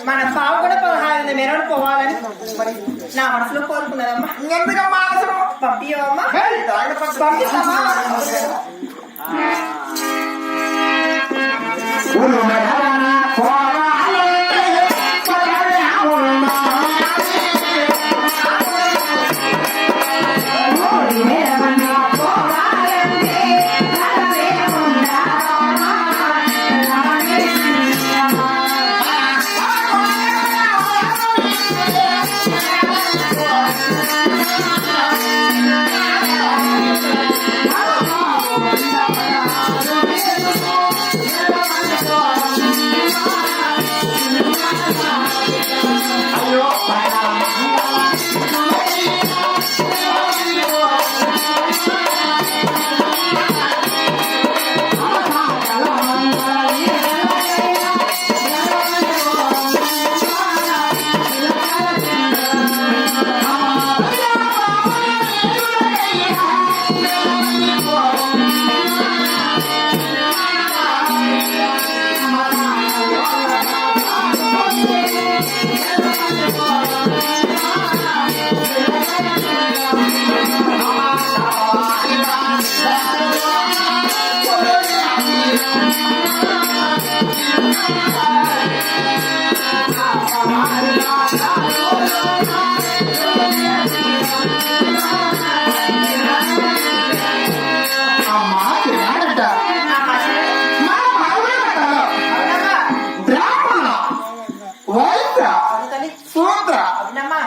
మన పావు కూడా 16 మెరవని పోవాలని నా మనసులో కోరుకున్నదమ్మా. ఎందుకమ్మా అవసరం పంపియమ్మా, పంపిస్తామా?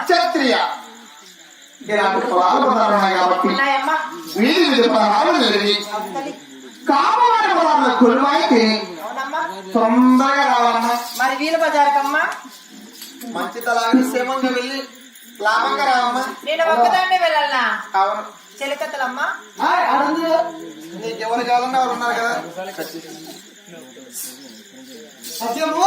క్షత్రియ ఇలాంటి పదాలు కాబట్టి వీధి పదహాలు జరిగి కామవారి పదార్థ కొలువైతే తొందరగా రావాలమ్మా. మరి వీలు బజార్కమ్మా మంచి తలాగా క్షేమంగా వెళ్ళి లాభంగా రావమ్మా. నేను ఒక్కదాన్ని వెళ్ళాలా? అవును. చెలికత్తలమ్మా నీకెవరు కావాలన్నా ఎవరు ఉన్నారు కదా.